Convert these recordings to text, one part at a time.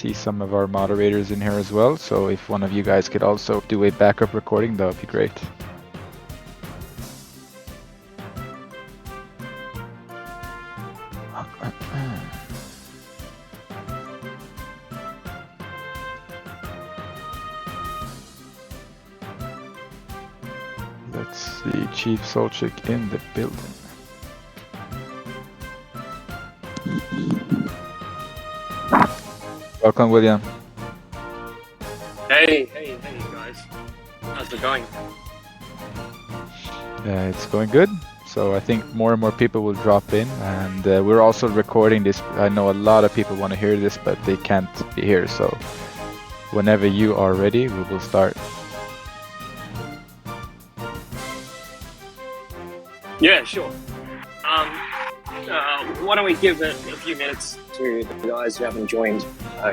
see some of our moderators in here as well. So if one of you guys could also do a backup recording, that would be great. Let's see, Chief SolChick in the building. Welcome, William. Hey guys. How's it going? It's going good. So I think more and more people will drop in, and we're also recording this. I know a lot of people want to hear this, but they can't be here. So whenever you are ready, we will start. Yeah, sure. Why don't we give it a few minutes to the guys who haven't joined,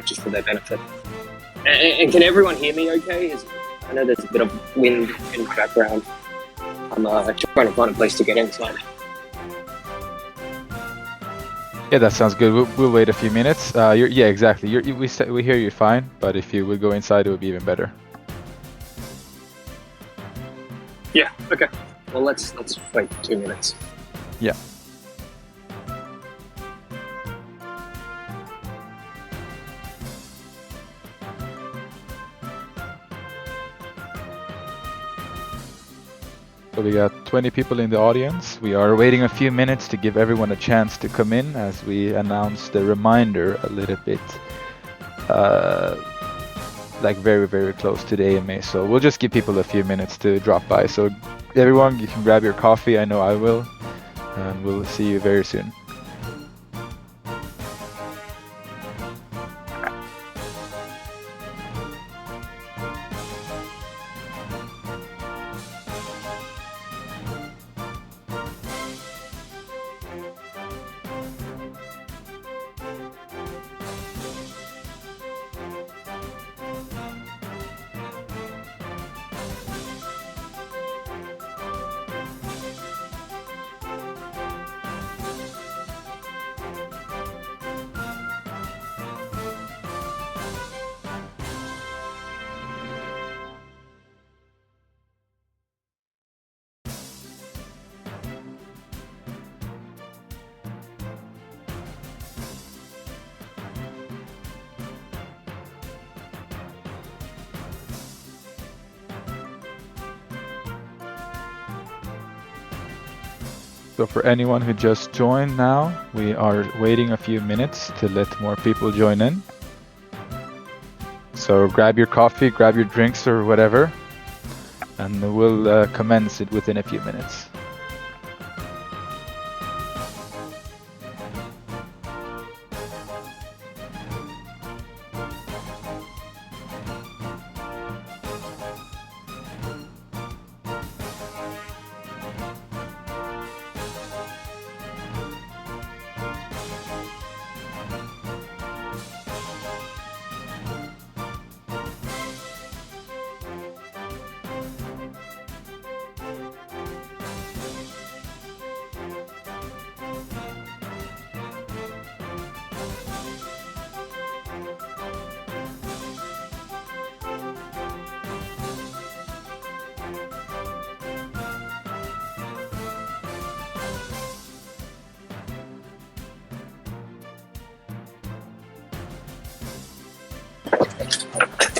just for their benefit. And can everyone hear me okay? I know there's a bit of wind in the background. I'm trying to find a place to get inside. Yeah, that sounds good. We'll wait a few minutes. Yeah, exactly. We hear you fine, but if you would go inside, it would be even better. Yeah. Okay. Well, let's wait 2 minutes. Yeah. So we got 20 people in the audience. We are waiting a few minutes to give everyone a chance to come in as we announce the reminder a little bit, like very, very close to the AMA. So we'll just give people a few minutes to drop by. So everyone, you can grab your coffee. I know I will. And we'll see you very soon. So for anyone who just joined now, we are waiting a few minutes to let more people join in. So grab your coffee, grab your drinks or whatever, and we'll commence it within a few minutes.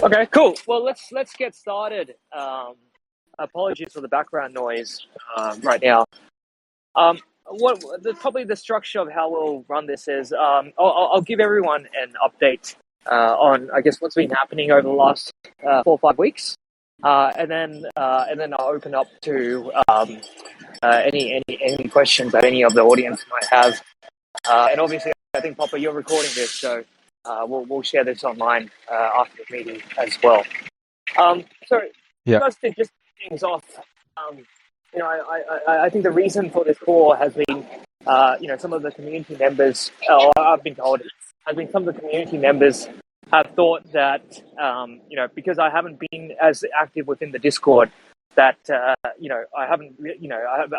Okay, cool. Well, let's get started. Apologies for the background noise right now. Probably the structure of how we'll run this is I'll give everyone an update on, I guess, what's been happening over the last 4 or 5 weeks, and then I'll open up to any questions that any of the audience might have. And obviously, I think, Papa, you're recording this, so we'll share this online after the meeting as well. So, Yeah. just to kick things off, I think the reason for this call has been, some of the community members, or I've been told, has been some of the community members have thought that, because I haven't been as active within the Discord, that, I haven't,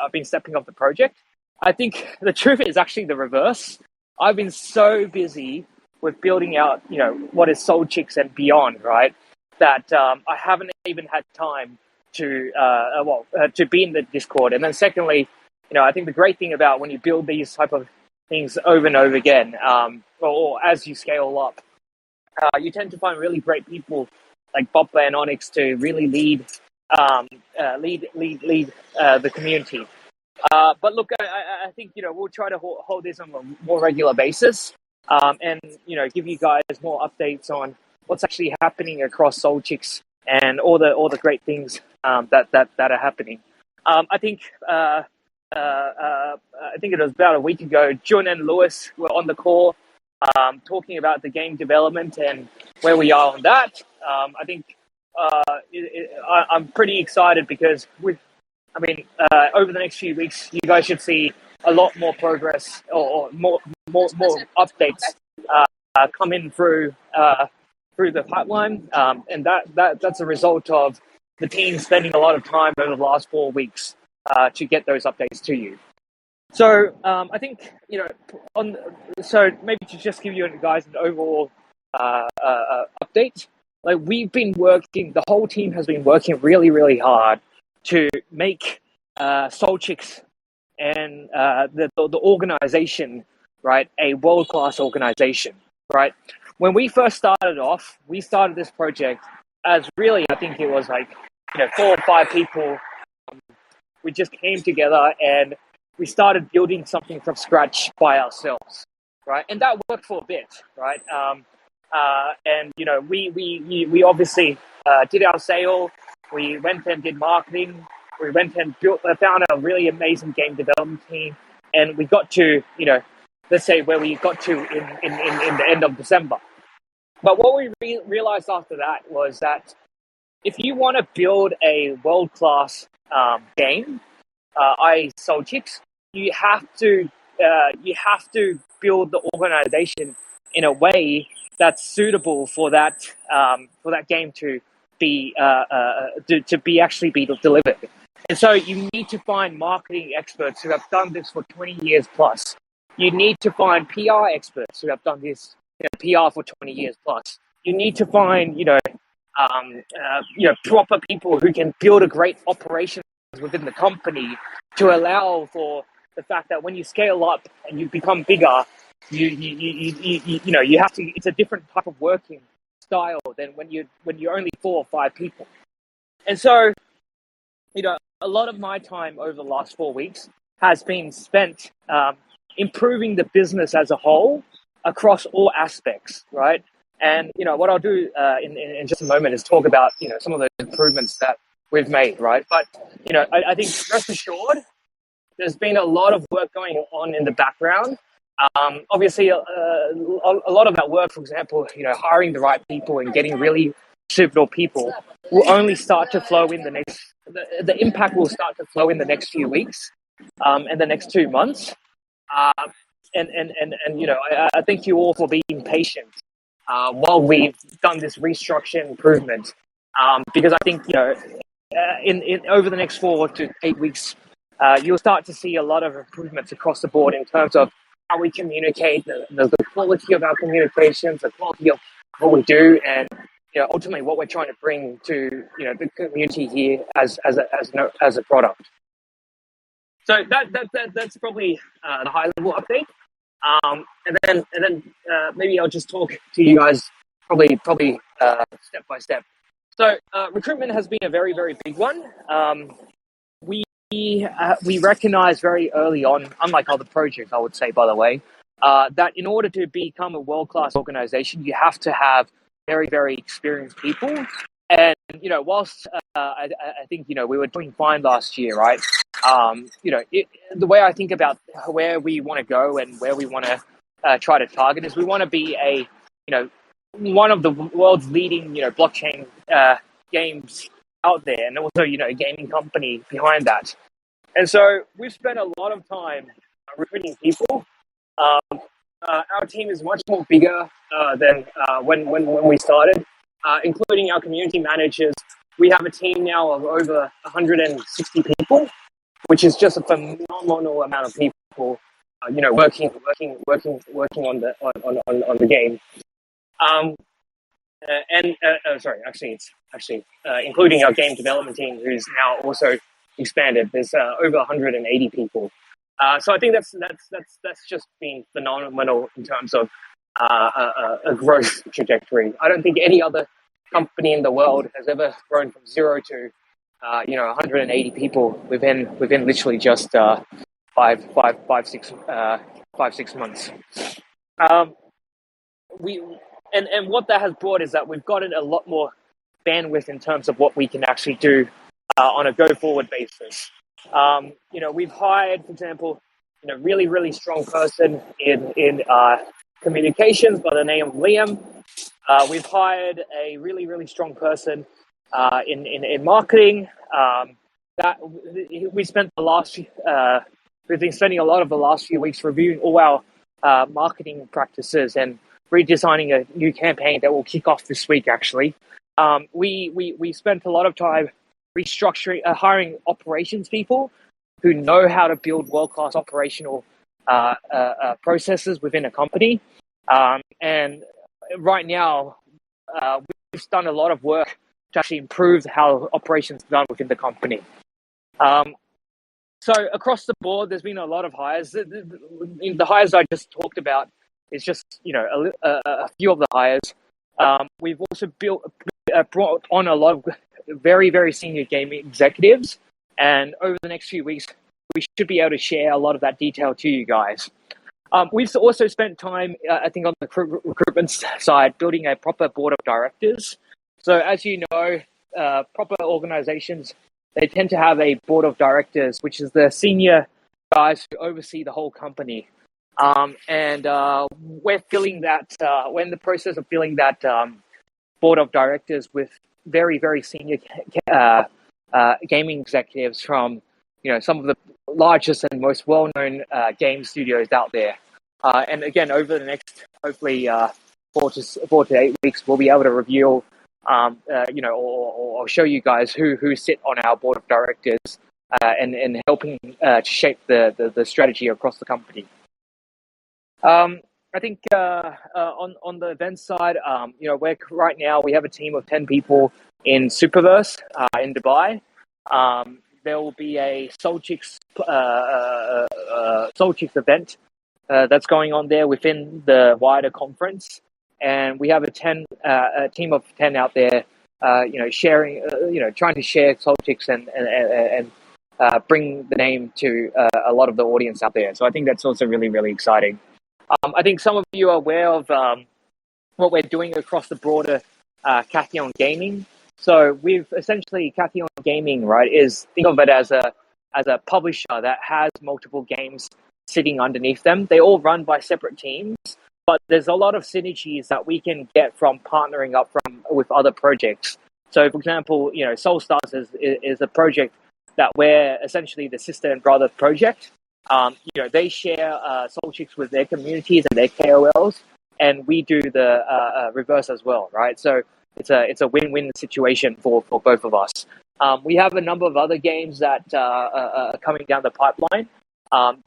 I've been stepping off the project. I think the truth is actually the reverse. I've been so busy with building out, what is SolChicks and beyond, right? That I haven't even had time to to be in the Discord. And then secondly, I think the great thing about when you build these type of things over and over again, or as you scale up, you tend to find really great people like Bob and Onyx to really lead the community. But look, I think we'll try to hold this on a more regular basis, and give you guys more updates on what's actually happening across SolChicks and all the great things that are happening. I think it was about a week ago, Jun and Lewis were on the call talking about the game development and where we are on that. I think I'm pretty excited because over the next few weeks, you guys should see a lot more progress or more updates come in through the pipeline, and that's a result of the team spending a lot of time over the last 4 weeks to get those updates to you. So I think so maybe to just give you guys an overall update. Like the whole team has been working really, really hard to make SolChicks and the organization, right, a world-class organization, right? When we first started off, we started this project as really, I think it was like 4 or 5 people. We just came together and we started building something from scratch by ourselves, right? And that worked for a bit, right? And we obviously did our sale. We went and did marketing. We went and found a really amazing game development team, and we got to let's say where we got to in the end of December. But what we realized after that was that if you want to build a world-class game, SolChicks, you have to build the organization in a way that's suitable for that game to be actually be delivered. And so you need to find marketing experts who have done this for 20 years plus. You need to find PR experts who have done this PR for 20 years plus. You need to find proper people who can build a great operation within the company to allow for the fact that when you scale up and you become bigger, you have to. It's a different type of working style than when you're only 4 or 5 people. And so, a lot of my time over the last 4 weeks has been spent improving the business as a whole across all aspects, right? And what I'll do in just a moment is talk about some of the improvements that we've made, right? But I think rest assured, there's been a lot of work going on in the background. Obviously, a lot of that work, for example, hiring the right people and getting really suitable people will only start to flow in the impact will start to flow in the next few weeks and the next 2 months. And I thank you all for being patient while we've done this restructure improvement, because I think in over the next 4 to 8 weeks, you'll start to see a lot of improvements across the board in terms of how we communicate, the quality of our communications, the quality of what we do, and ultimately what we're trying to bring to the community here as a product. So that's probably the high level update. And then maybe I'll just talk to you guys probably step by step. So recruitment has been a very, very big one. We recognized very early on, unlike other projects, I would say, by the way, that in order to become a world-class organization, you have to have very, very experienced people. And whilst I think we were doing fine last year, right? The way I think about where we want to go and where we want to try to target is we want to be one of the world's leading blockchain games out there, and also a gaming company behind that. And so we've spent a lot of time recruiting people. Our team is much more bigger than when we started, including our community managers. We have a team now of over 160 people, which is just a phenomenal amount of people working on the game. Including our game development team, who's now also expanded. There's over 180 people. So I think that's just been phenomenal in terms of a growth trajectory. I don't think any other company in the world has ever grown from zero to 180 people within literally just 5-6 months. And what that has brought is that we've gotten a lot more bandwidth in terms of what we can actually do on a go-forward basis. We've hired, for example, really strong person in communications by the name of Liam. We've hired a really strong person in marketing. That we spent we've been spending a lot of the last few weeks reviewing all our marketing practices and redesigning a new campaign that will kick off this week. Actually, we spent a lot of time restructuring, hiring operations people who know how to build world-class operational processes within a company. And right now, we've done a lot of work to actually improve how operations are done within the company. So across the board, there's been a lot of hires. The hires I just talked about is just a few of the hires. We've also brought on a lot of very senior gaming executives, and over the next few weeks, we should be able to share a lot of that detail to you guys. We've also spent time, I think, on the recruitment side, building a proper board of directors. So as you know, proper organizations, they tend to have a board of directors, which is the senior guys who oversee the whole company. And we're filling that, we're in the process of filling that board of directors with very senior gaming executives from some of the largest and most well-known game studios out there. And again, over the next hopefully 4 to 8 weeks, we'll be able to reveal or show you guys who sit on our board of directors and helping to shape the strategy across the company. I think on the event side, we're right now we have a team of 10 people in Superverse in Dubai. There will be a SolChicks event that's going on there within the wider conference, and we have a team of 10 out there, sharing, trying to share SolChicks and bring the name to a lot of the audience out there. So I think that's also really exciting. I think some of you are aware of what we're doing across the broader Catheon Gaming. So we've essentially, Catheon Gaming, right, think of it as a publisher that has multiple games sitting underneath them. They all run by separate teams, but there's a lot of synergies that we can get from partnering up with other projects. So, for example, SolStars is a project that we're essentially the sister and brother project. They share SolChicks with their communities and their KOLs, and we do the reverse as well, right? So it's a win-win situation for both of us. We have a number of other games that are coming down the pipeline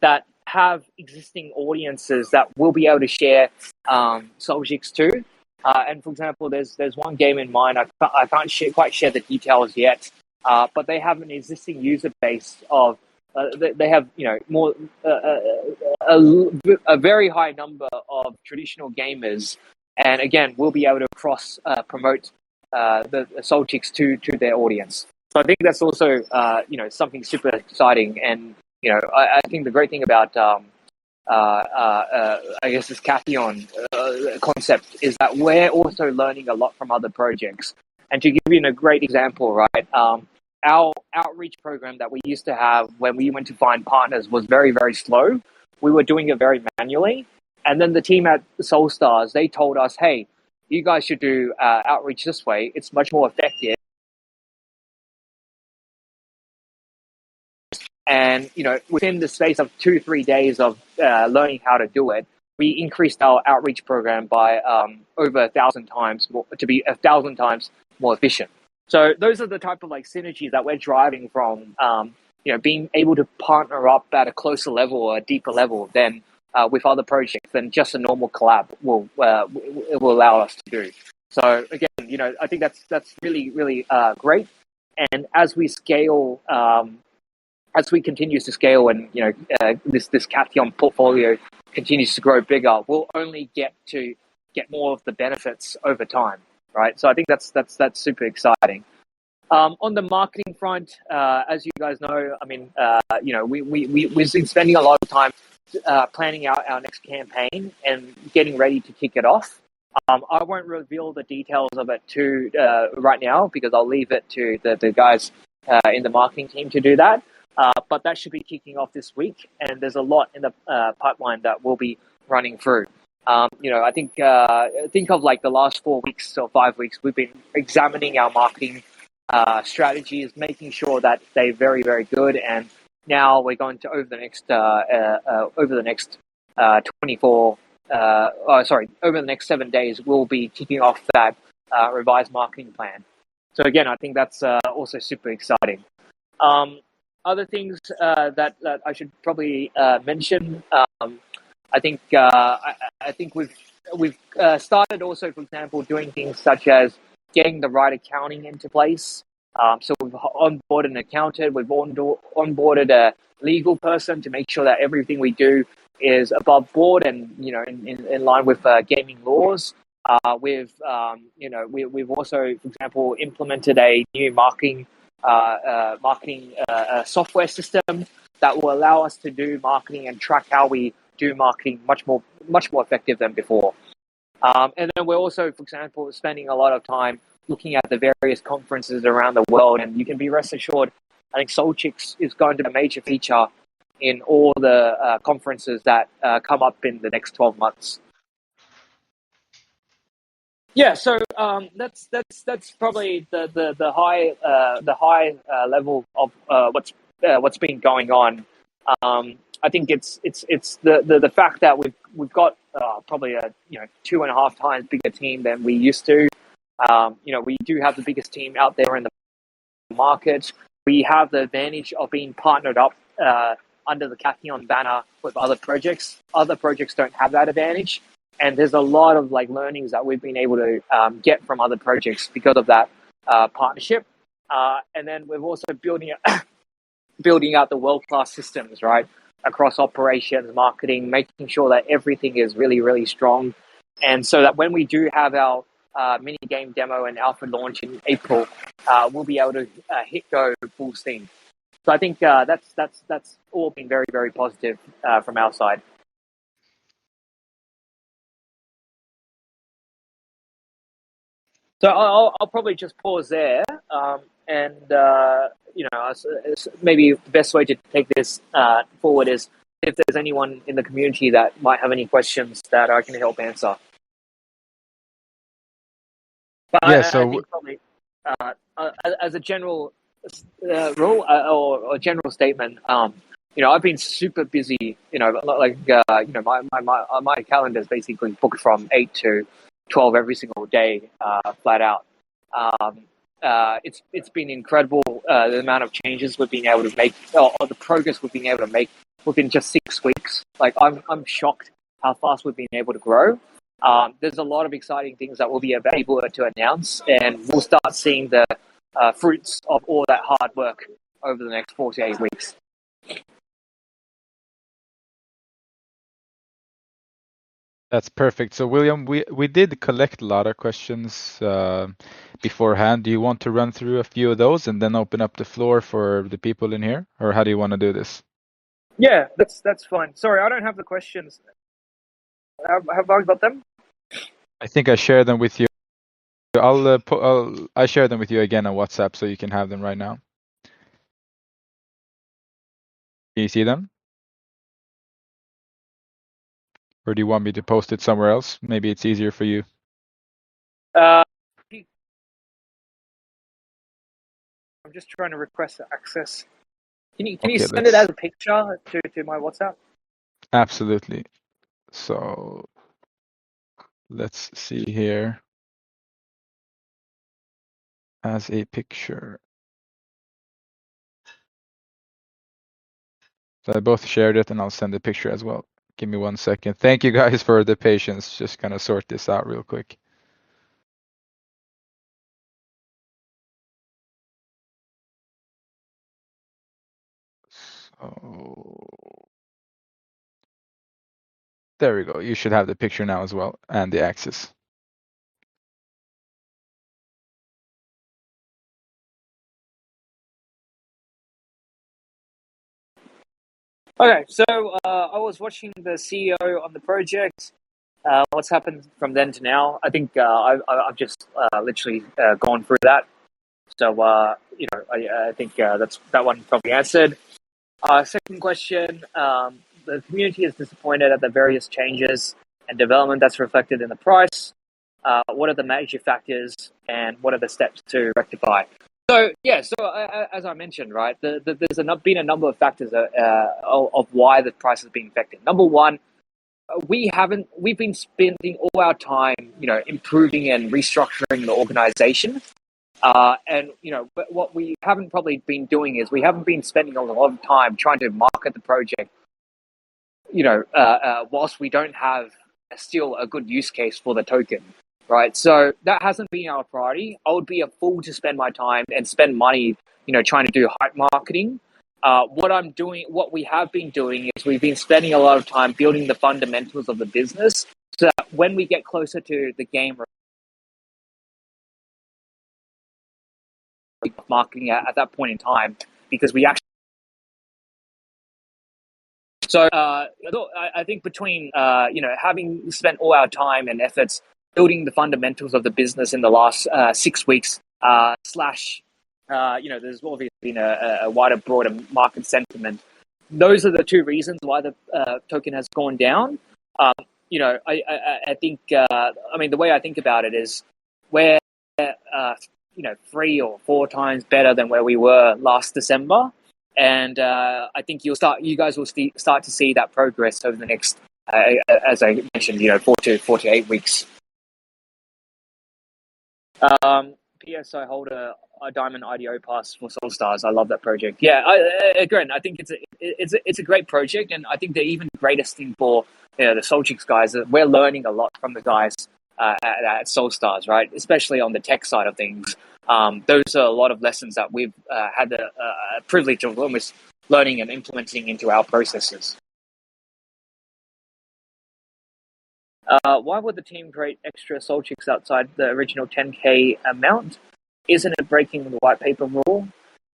that have existing audiences that will be able to share SolChicks too. And for example, there's one game in mind. I can't quite share the details yet, but they have an existing user base of. They have, more a very high number of traditional gamers, and again, we'll be able to cross promote the SolChicks to their audience. So I think that's also something super exciting, and I think the great thing about I guess this Catheon concept is that we're also learning a lot from other projects. And to give you a great example, right? Our outreach program that we used to have when we went to find partners was very slow. We were doing it very manually. And then the team at SolStars, they told us, hey, you guys should do outreach this way. It's much more effective. And, within the space of 2-3 days of learning how to do it, we increased our outreach program by over 1,000 times more, to be 1,000 times more efficient. So those are the type of synergies that we're driving from being able to partner up at a closer level or a deeper level than with other projects than just a normal collab will allow us to do. So again, I think that's really really great. And as we scale, as we continue to scale, and this Catheon portfolio continues to grow bigger, we'll only get more of the benefits over time, right? So I think that's super exciting. On the marketing front, as you guys know, I mean, we've been spending a lot of time planning out our next campaign and getting ready to kick it off. I won't reveal the details of it right now because I'll leave it to the guys in the marketing team to do that. But that should be kicking off this week, and there's a lot in the pipeline that we'll be running through. I think of like the last 4 weeks or 5 weeks, we've been examining our marketing strategies, making sure that they're very, very good. And now we're going to over the next 7 days, we'll be kicking off that revised marketing plan. So again, I think that's also super exciting. Other things that I should probably mention. I think we've started also, for example, doing things such as getting the right accounting into place. So we've onboarded an accountant, we've onboarded a legal person to make sure that everything we do is above board and in line with gaming laws. We've also, for example, implemented a new marketing software system that will allow us to do marketing and track how we do marketing much more effective than before. And then we're also, for example, spending a lot of time looking at the various conferences around the world, and you can be rest assured, I think SolChicks is going to be a major feature in all the conferences that come up in the next 12 months. Yeah, so that's probably the high level of what's been going on. I think it's the fact that we've got probably a 2.5 times bigger team than we used to. We do have the biggest team out there in the market. We have the advantage of being partnered up under the Catheon banner with other projects. Other projects don't have that advantage, and there's a lot of learnings that we've been able to get from other projects because of that partnership. And then we're also building out the world-class systems, right, across operations, marketing, making sure that everything is really, really strong. And so that when we do have our mini game demo and alpha launch in April, we'll be able to hit go full steam. So I think that's all been very, very positive from our side. So I'll probably just pause there, and maybe the best way to take this forward is if there's anyone in the community that might have any questions that I can help answer. But Yeah, I think probably as a general rule or general statement, I've been super busy. My calendar is basically booked from 8 to 12 every single day, flat out. It's been incredible the amount of changes we've been able to make, or the progress we've been able to make within just 6 weeks. I'm shocked how fast we've been able to grow. There's a lot of exciting things that we'll be able to announce, and we'll start seeing the fruits of all that hard work over the next 4 to 8 weeks. That's perfect. So William, we did collect a lot of questions beforehand. Do you want to run through a few of those and then open up the floor for the people in here, or how do you want to do this? Yeah, that's fine. Sorry, I don't have the questions. Have I got them? I think I share them with you. I share them with you again on WhatsApp so you can have them right now. Can you see them? Or do you want me to post it somewhere else? Maybe it's easier for you. I'm just trying to request access. Can you send it as a picture to my WhatsApp? Absolutely. So let's see here. As a picture. So I both shared it, and I'll send the picture as well. Give me 1 second. Thank you guys for the patience. Just gonna sort this out real quick. So there we go. You should have the picture now as well, and the axis. Okay, so I was watching the CEO on the project. What's happened from then to now? I think I've just literally gone through that. So I think that's that one probably answered. Second question: the community is disappointed at the various changes and development that's reflected in the price. What are the major factors, and what are the steps to rectify? So yeah, as I mentioned, right, there's been a number of factors of why the price has been affected. Number one, we've been spending all our time, improving and restructuring the organization. And but what we haven't probably been doing is we haven't been spending a lot of time trying to market the project. Whilst we don't have still a good use case for the token, right? So that hasn't been our priority. I would be a fool to spend my time and spend money, trying to do hype marketing. What we have been doing is we've been spending a lot of time building the fundamentals of the business, so that when we get closer to the game marketing at that point in time, because we actually. So I think between having spent all our time and efforts building the fundamentals of the business in the last 6 weeks, slash, there's obviously been a wider, broader market sentiment. Those are the two reasons why the token has gone down. I think, the way I think about it is we're, 3 or 4 times better than where we were last December. And I think you guys will start to see that progress over the next, as I mentioned, 4 to 8 weeks. P.S. I hold a diamond IDO pass for Solstars. I love that project. Yeah, I think it's a great project, and I think the even greatest thing for the SolChicks guys is we're learning a lot from the guys at Solstars, right? Especially on the tech side of things. Those are a lot of lessons that we've had the privilege of almost learning and implementing into our processes. Why would the team create extra SolChicks outside the original 10K amount? Isn't it breaking the white paper rule?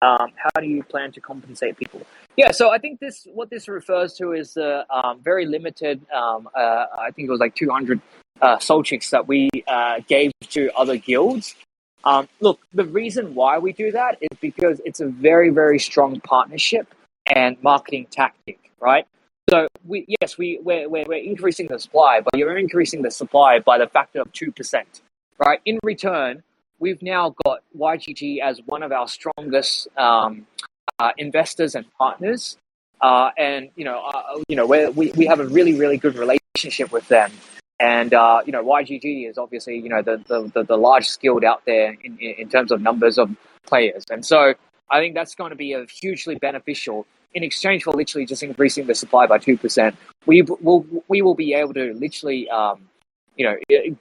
How do you plan to compensate people? Yeah, so I think what this refers to is the very limited, I think it was like 200 SolChicks that we gave to other guilds. Look, the reason why we do that is because it's a very, very strong partnership and marketing tactic, right? So we're increasing the supply, but you're increasing the supply by the factor of 2%, right? In return, we've now got YGG as one of our strongest investors and partners, and we have a really, really good relationship with them. And YGG is obviously the largest guild out there in terms of numbers of players, and so I think that's going to be hugely beneficial. In exchange for literally just increasing the supply by 2%, we will be able to literally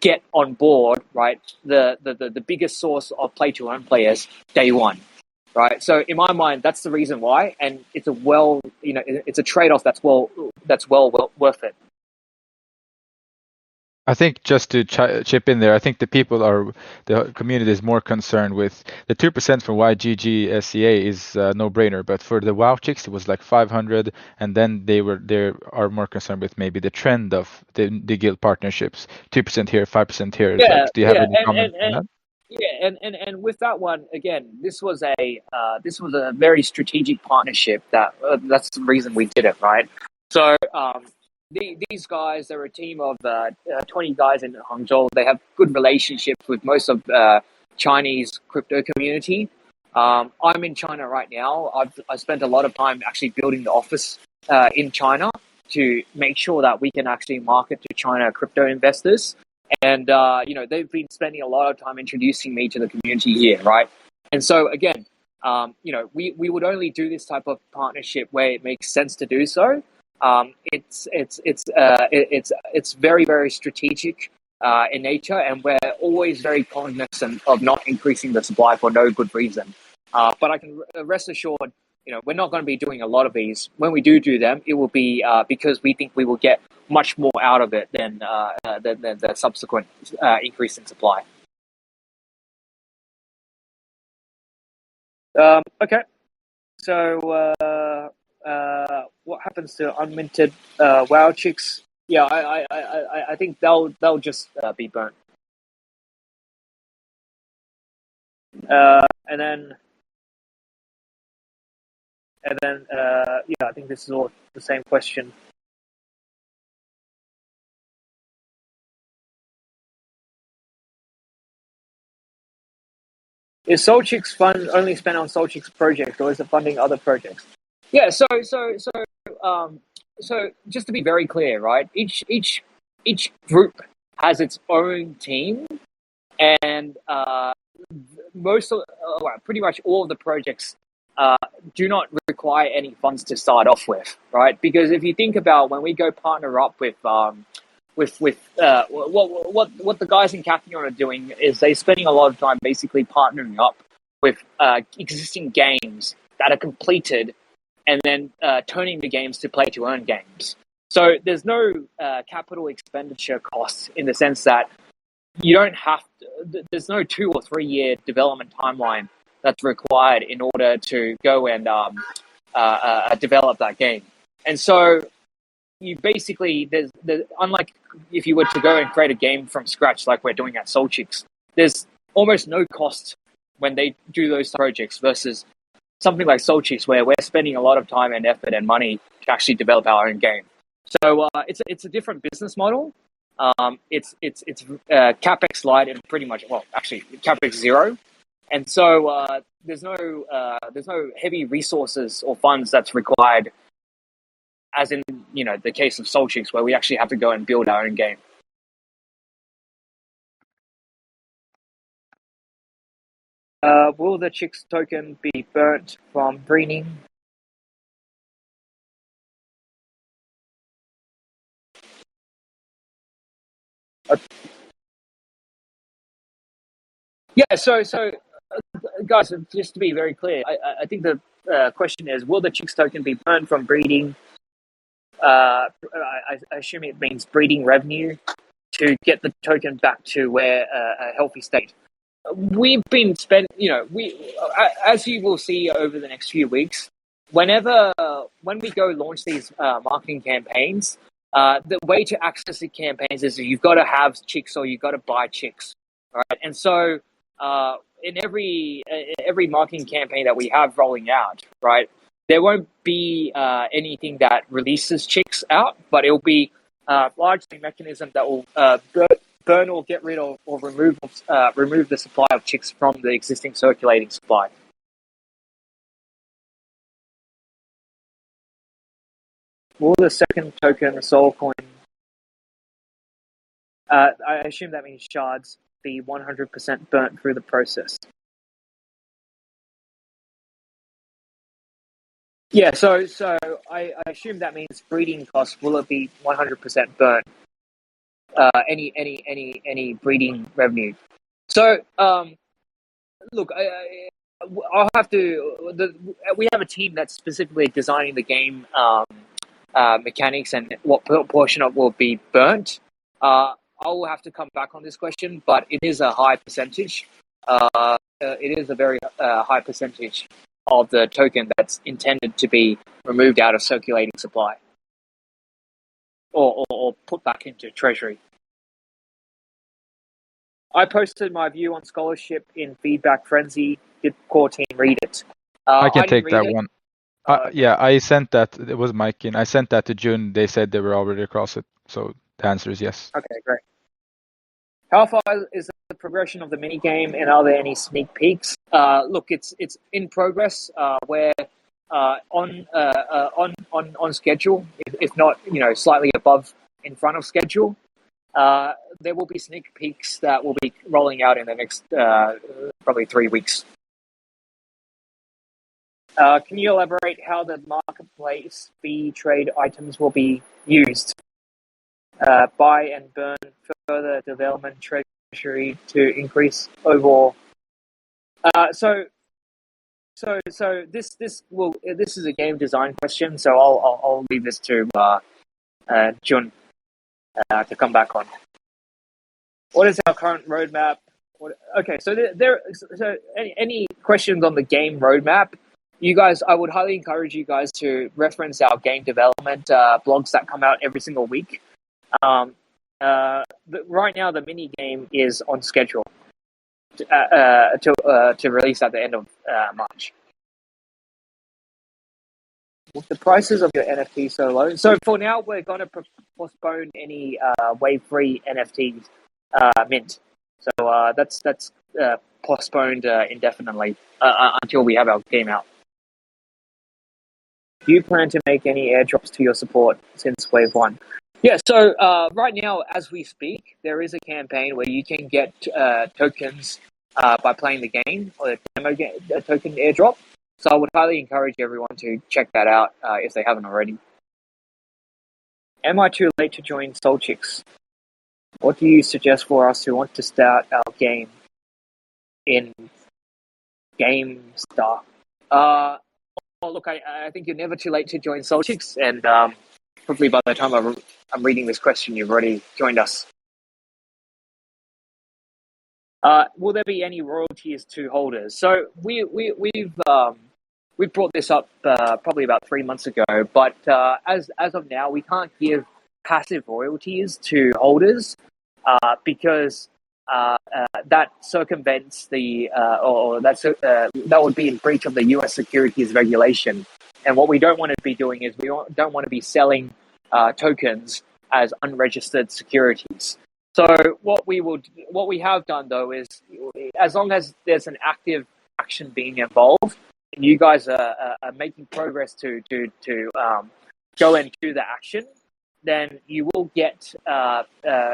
get on board, right, the biggest source of play to earn players day one, right? So in my mind, that's the reason why, and it's a trade off that's well worth it. I think just to chip in there, I think the community is more concerned with the 2% from YGG SCA is no brainer, but for the WoW chicks it was like 500, and then they are more concerned with maybe the trend of the guild partnerships, 2% here, 5% here. Yeah, like, do you have any comment on that? Yeah, and with that one again, this was a very strategic partnership that's the reason we did it, right? So these guys, they're a team of 20 guys in Hangzhou. They have good relationships with most of Chinese crypto community. I'm in China right now. I spent a lot of time actually building the office in China to make sure that we can actually market to China crypto investors. And they've been spending a lot of time introducing me to the community here, right? And so again, we would only do this type of partnership where it makes sense to do so. It's very, very strategic in nature, and we're always very cognizant of not increasing the supply for no good reason. But I can rest assured, we're not going to be doing a lot of these. When we do them, it will be because we think we will get much more out of it than the subsequent increase in supply. Okay, so what happens to unminted WoW chicks? Yeah, I think they'll just be burnt. And then I think this is all the same question. Is SolChicks fund only spent on SolChicks projects, or is it funding other projects? Yeah, so just to be very clear, right? Each group has its own team, and pretty much all of the projects do not require any funds to start off with, right? Because if you think about when we go partner up with what the guys in Catheon are doing is they're spending a lot of time basically partnering up with existing games that are completed and then turning the games to play-to-earn games. So there's no capital expenditure costs in the sense that you don't have to, there's no 2 or 3 year development timeline that's required in order to go and develop that game. And so you basically, unlike if you were to go and create a game from scratch like we're doing at SolChicks, there's almost no cost when they do those projects versus something like SolChicks where we're spending a lot of time and effort and money to actually develop our own game. So it's a different business model. It's capex light and pretty much, well, actually capex zero, and so there's no heavy resources or funds that's required, as in the case of SolChicks where we actually have to go and build our own game. Will the Chicks token be burnt from breeding? Yeah, so guys, just to be very clear, I think the question is, will the Chicks token be burned from breeding? I assume it means breeding revenue to get the token back to where a healthy state. We've been as you will see over the next few weeks, when we go launch these marketing campaigns, the way to access the campaigns is you've got to have chicks or you've got to buy chicks, right? And so in every marketing campaign that we have rolling out, right, there won't be anything that releases chicks out, but it'll be largely a mechanism that will burn or get rid of or remove the supply of chicks from the existing circulating supply. Will the second token, the Soul Coin, I assume that means shards, be 100% burnt through the process? Yeah, so I assume that means breeding costs. Will it be 100% burnt? Any breeding revenue? So look, I'll have to. We have a team that's specifically designing the game mechanics and what portion of it will be burnt. I will have to come back on this question, but it is a high percentage. It is a very high percentage of the token that's intended to be removed out of circulating supply or put back into treasury. I posted my view on scholarship in Feedback Frenzy. Did core team read it? I can take that one. Yeah, I sent that. It was Mike, and I sent that to June. They said they were already across it. So the answer is yes. Okay, great. How far is the progression of the mini game, and are there any sneak peeks? Look, it's in progress. We're on schedule, if not slightly above in front of schedule. There will be sneak peeks that will be rolling out in the next probably 3 weeks. Can you elaborate how the marketplace fee trade items will be used? Buy and burn further development treasury to increase overall. This is a game design question, so I'll leave this to Jun to come back on. What is our current roadmap? So any questions on the game roadmap? You guys, I would highly encourage you guys to reference our game development blogs that come out every single week. Right now, the mini game is on schedule to release at the end of March. With the prices of your NFT so low, so for now we're going to postpone any Wave 3 NFTs mint. So that's postponed indefinitely until we have our game out. Do you plan to make any airdrops to your support since Wave 1? Yeah, so right now, as we speak, there is a campaign where you can get tokens by playing the game, or a demo a token airdrop. So I would highly encourage everyone to check that out if they haven't already. Am I too late to join SolChicks? What do you suggest for us who want to start our game in GameStar? Look, I think you're never too late to join SolChicks, and hopefully by the time I'm reading this question, you've already joined us. Will there be any royalties to holders? So we've brought this up probably about 3 months ago, but as of now, we can't give passive royalties to holders because that circumvents that would be in breach of the U.S. securities regulation. And what we don't want to be doing is we don't want to be selling tokens as unregistered securities. So what we have done though is, as long as there's an active action being involved, and you guys are making progress to go and do the action, then you will get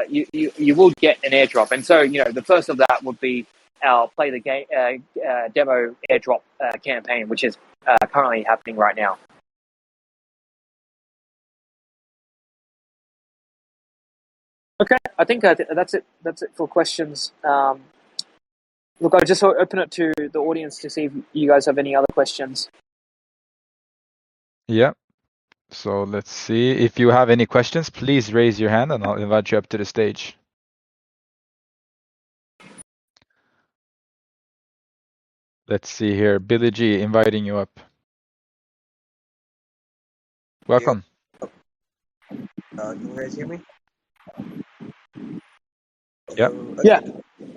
you will get an airdrop. And so the first of that would be our play the game demo airdrop campaign, which is currently happening right now. Okay, I think that's it. That's it for questions. Look, I'll just open it to the audience to see if you guys have any other questions. Yeah. So let's see. If you have any questions, please raise your hand and I'll invite you up to the stage. Let's see here. Billy G, inviting you up. Welcome. Can you guys hear me? Yep. Yeah.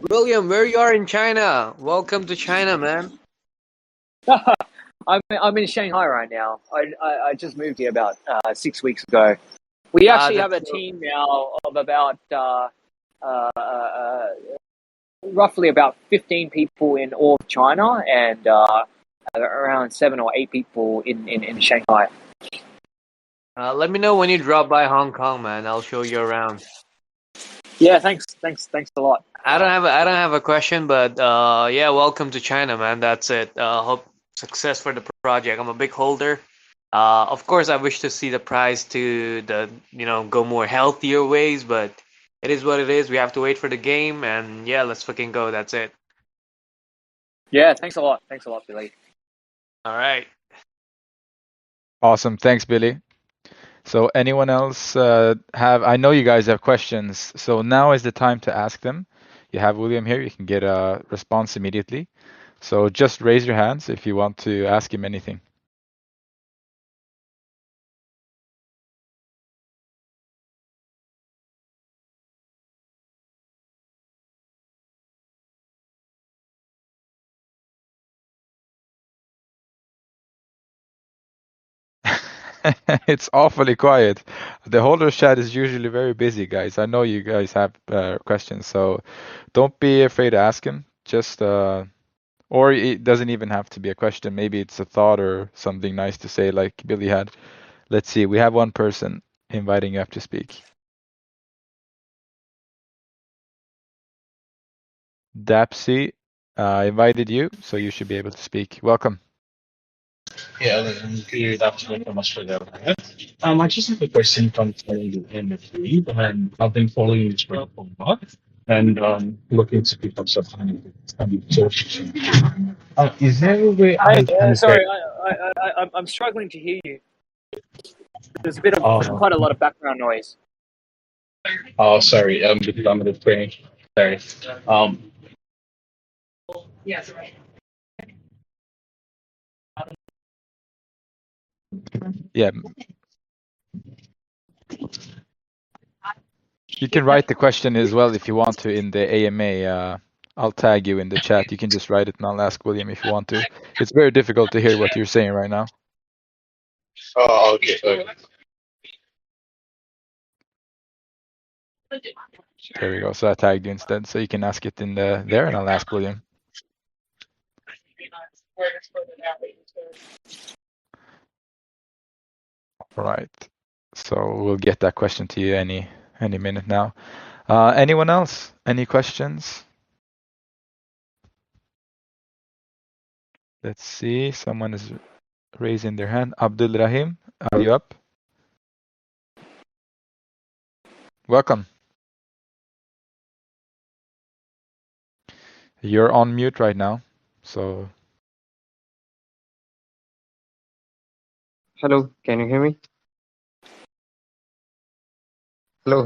William, where you are in China? Welcome to China, man. I'm in Shanghai right now. I just moved here about 6 weeks ago. We actually have a team now of about roughly about 15 people in all of China and around 7 or 8 people in Shanghai. Let me know when you drop by Hong Kong, man. I'll show you around. Yeah, thanks a lot. I don't have a question, but yeah, welcome to China, man. That's it. Hope success for the project. I'm a big holder. Of course, I wish to see the price to go more healthier ways, but it is what it is. We have to wait for the game, and yeah, let's fucking go. That's it. Yeah, thanks a lot, Billy. All right. Awesome. Thanks, Billy. So anyone else I know you guys have questions, so now is the time to ask them. You have William here, you can get a response immediately. So just raise your hands if you want to ask him anything. It's awfully quiet. The holders chat is usually very busy, guys. I know you guys have questions, so don't be afraid to ask him. Just or it doesn't even have to be a question. Maybe it's a thought or something nice to say, like Billy had. Let's see. We have one person inviting you up to speak. Dapsy invited you, so you should be able to speak. Welcome. Yeah, good afternoon, Thomas for that. I just have a question concerning the NFT, and I've been following this for a lot, and looking to pick up some sources. Is there a way Hi, I can get? sorry, I'm struggling to hear you. There's a bit of Uh, quite a lot of background noise. oh, sorry, because I'm the train. Sorry. Um, Yeah, you can write the question as well if you want to in the AMA. I'll tag you in the chat. You can just write it and I'll ask William if you want to. It's very difficult to hear what you're saying right now. oh, okay. There we go. So I tagged you instead, so you can ask it in there, and I'll ask William. All right. So we'll get that question to you any minute now. Anyone else? Any questions? Let's see. Someone is raising their hand. Abdul Rahim, are you up? Welcome. You're on mute right now, so. Hello, can you hear me? Hello.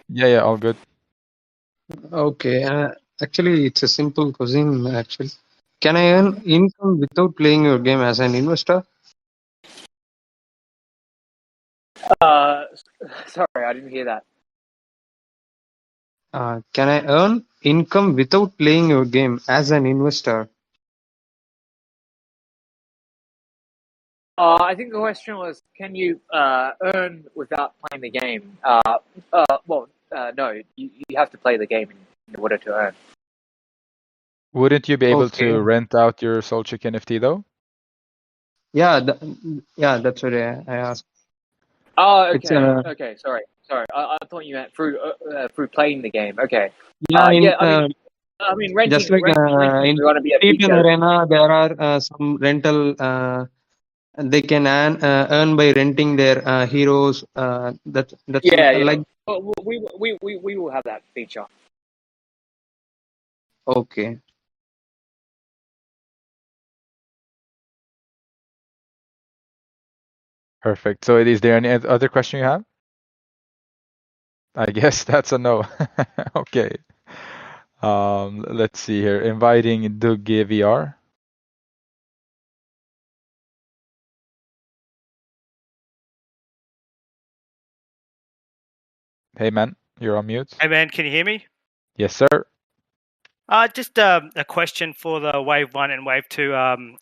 Yeah, all good. Okay, actually, it's a simple question. Actually, can I earn income without playing your game as an investor? Uh, sorry, I didn't hear that. Can I earn income without playing your game as an investor? I think the question was, can you earn without playing the game? No, you have to play the game in order to earn. Wouldn't you be able Okay. to rent out your SolChick NFT though? Yeah, that's what I asked. Oh, It's okay. Sorry. I thought you meant through playing the game. Okay. yeah, Yeah. I mean, just renting like is in going to be a Titan feature. Arena, there are some rental. They can earn by renting their heroes. That's Yeah. like But we will have that feature. okay. Perfect. So is there any other question you have? I guess that's a no. Okay. Let's see here. Inviting Doug VR. Hey man, you're on mute. Hey man, can you hear me? Yes, sir. Just a question for the Wave 1 and Wave 2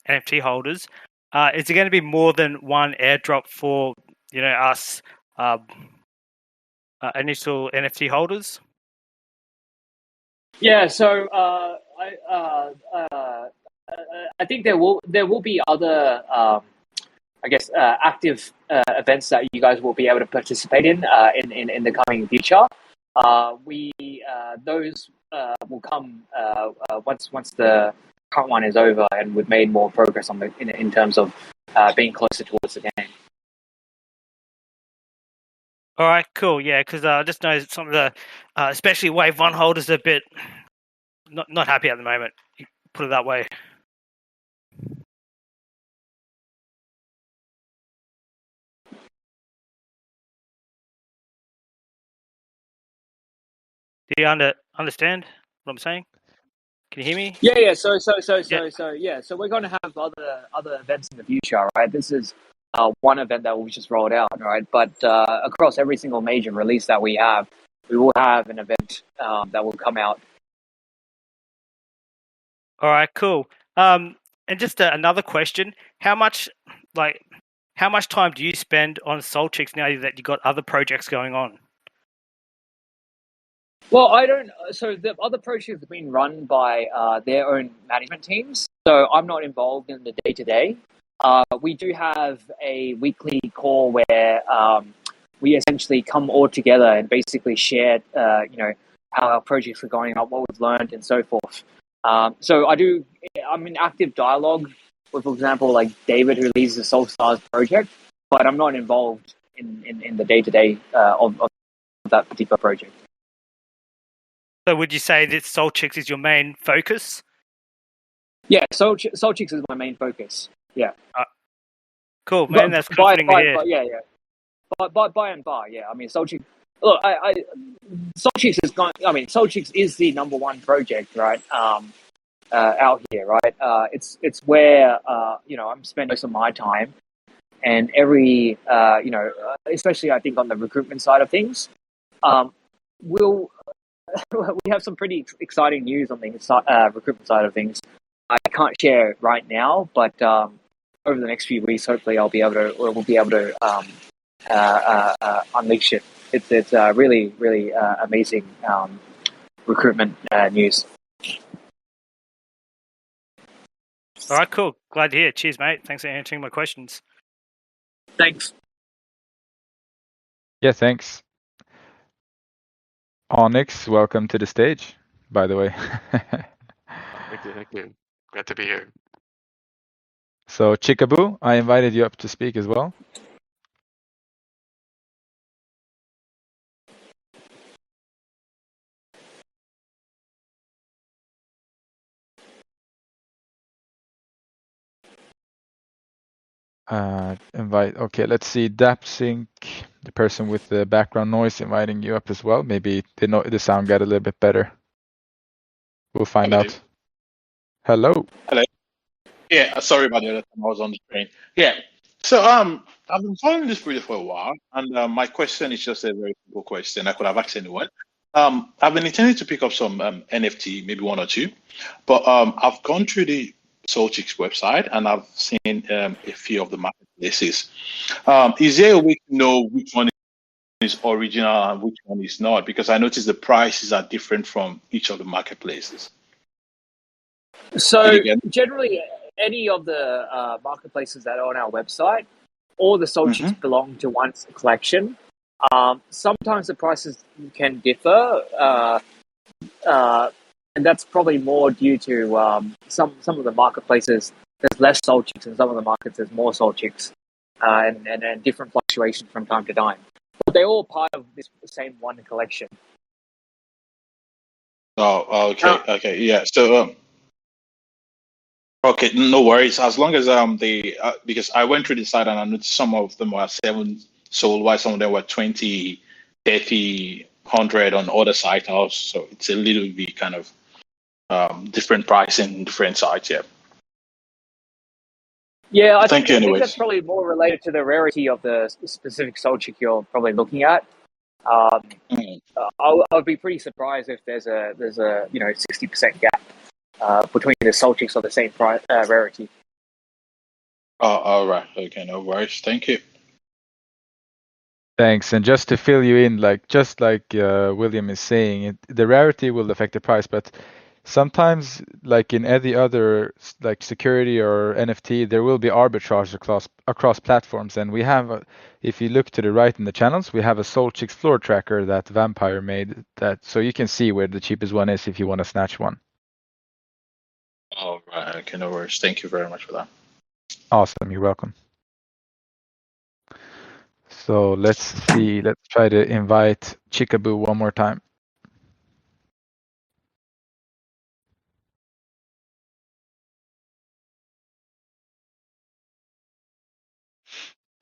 NFT holders. Is there going to be more than one airdrop for, us initial NFT holders? Yeah. So I think there will be other active events that you guys will be able to participate in the coming future. Those will come once the current one is over and we've made more progress on in terms of being closer towards the game. All right, cool. Yeah, because I just know some of the, especially Wave 1 holders, are a bit not happy at the moment. Put it that way. Do you understand what I'm saying? Can you hear me? Yeah. So Yeah. So we're going to have other events in the future, right? This is one event that we just rolled out, right? But across every single major release that we will have an event that will come out. All right, cool. And just another question: how much time do you spend on SolChicks now that you got other projects going on? Well, I don't. So the other projects have been run by their own management teams. So I'm not involved in the day to day. We do have a weekly call where we essentially come all together and basically share, how our projects are going on, what we've learned, and so forth. So I'm in active dialogue with, for example, like David, who leads the SolStars project, but I'm not involved in the day-to-day of that particular project. So would you say that SolChicks is your main focus? Yeah, SolChicks is my main focus. Yeah. Cool, man. That's comforting to hear. By and by, yeah. I mean, SolChicks. Look, SolChicks is going. I mean, SolChicks is the number one project, right? Out here, right? It's where I'm spending most of my time, and every especially I think on the recruitment side of things, we'll we have some pretty exciting news on the recruitment side of things. I can't share right now, but over the next few weeks, hopefully, we'll be able to unleash it. It's really amazing recruitment news. All right, cool. Glad to hear. Cheers, mate. Thanks for answering my questions. Thanks. Yeah, thanks. Onyx, welcome to the stage, by the way. Thank you. Glad to be here. So, Chickaboo, I invited you up to speak as well. Okay, let's see. Dapsync, the person with the background noise, inviting you up as well. Maybe the sound got a little bit better. We'll find Hello. out. Hello. Hello. Yeah, sorry about the other time. I was on the train. Yeah. So I've been following this video for a while, and my question is just a very simple question. I could have asked anyone. I've been intending to pick up some NFT, maybe one or two, but I've gone through the SolChicks website and I've seen a few of the marketplaces. Is there a way to know which one is original and which one is not? Because I noticed the prices are different from each of the marketplaces. So generally, any of the marketplaces that are on our website, all the SolChicks belong to one collection. Sometimes the prices can differ, and that's probably more due to some of the marketplaces. There's less SolChicks, and some of the markets there's more SolChicks, and different fluctuations from time to time. But they're all part of this same one collection. Oh, okay, okay, yeah. So, okay, no worries. As long as because I went through the site and I noticed some of them were 7 sold, while some of them were 20, 30, 100 on other sites also. So it's a little bit kind of different pricing, different sites. Yeah. Yeah, I Thank think you. that's probably more related to the rarity of the specific SolChick you're probably looking at. I'd be pretty surprised if there's a 60% gap between the SolChicks of the same rarity. Oh, all right. Okay, no worries. Thank you. Thanks. And just to fill you in, just like William is saying, the rarity will affect the price, but sometimes, like in any other like security or NFT, there will be arbitrage across platforms. And we have, if you look to the right in the channels, we have a SolChicks floor tracker that Vampire made, so you can see where the cheapest one is if you want to snatch one. All right. Okay, no worries. Thank you very much for that. Awesome. You're welcome. So let's see. Let's try to invite Chickaboo one more time.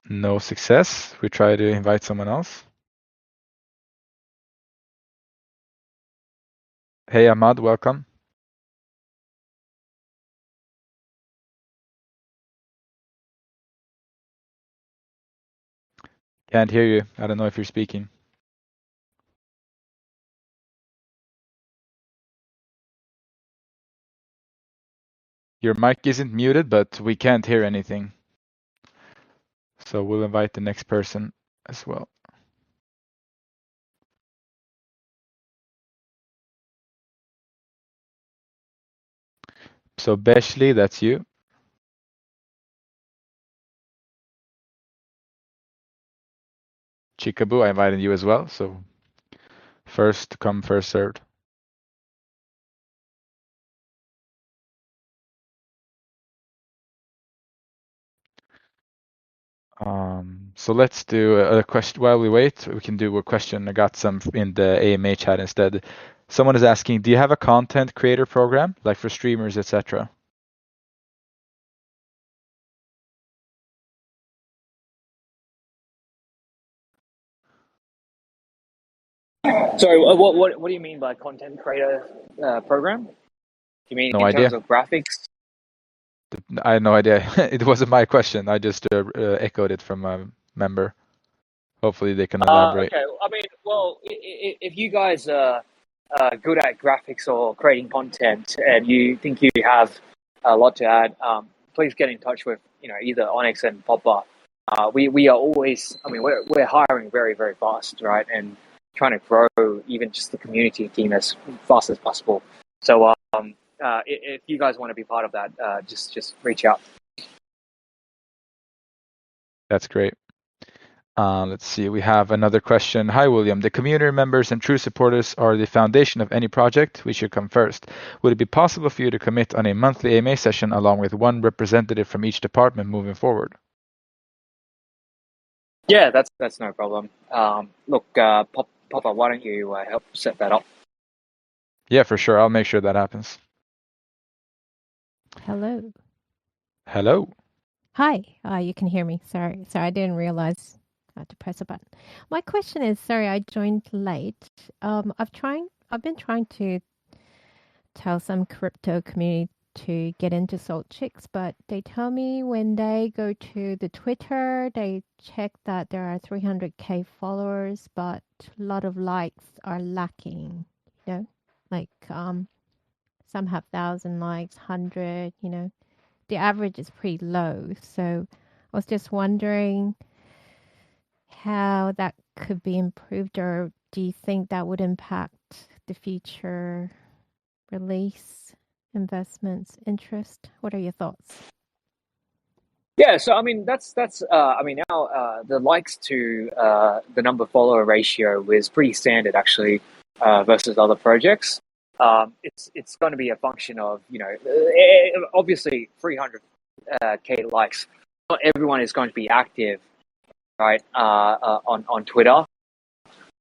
No success. We try to invite someone else. Hey, Ahmad, welcome. Can't hear you. I don't know if you're speaking. Your mic isn't muted, but we can't hear anything. So we'll invite the next person as well. So Beshley, that's you. Chickaboo, I invited you as well. So first come, first served. So let's do a question while we wait. We can do a question. I got some in the AMA chat instead. Someone is asking, do you have a content creator program like for streamers, etc.? Sorry, what do you mean by content creator program? You mean No in idea. terms of graphics? I had no idea. It wasn't my question. I just echoed it from a member. Hopefully they can elaborate. Okay. I mean, well, if you guys are good at graphics or creating content and you think you have a lot to add, please get in touch with either Onyx and Popper. We are always, I mean, we're hiring very, very fast, right? And trying to grow even just the community team as fast as possible. So if you guys want to be part of that, just reach out. That's great. Let's see. We have another question. Hi, William. The community members and true supporters are the foundation of any project. We should come first. Would it be possible for you to commit on a monthly AMA session along with one representative from each department moving forward? Yeah, that's no problem. Look, Papa, why don't you help set that up? Yeah, for sure. I'll make sure that happens. Hello. Hello. Hi. You can hear me. Sorry, I didn't realize I had to press a button. My question is, sorry, I joined late. I've been trying to tell some crypto community to get into SolChicks, but they tell me when they go to the Twitter, they check that there are 300k followers, but a lot of likes are lacking. Like some have 1,000 likes, 100. The average is pretty low. So I was just wondering how that could be improved, or do you think that would impact the future release, investments, interest? What are your thoughts? Yeah, so I mean that's I mean now the likes to the number follower ratio is pretty standard actually versus other projects. It's going to be a function of obviously 300k likes. Not everyone is going to be active, right? On Twitter,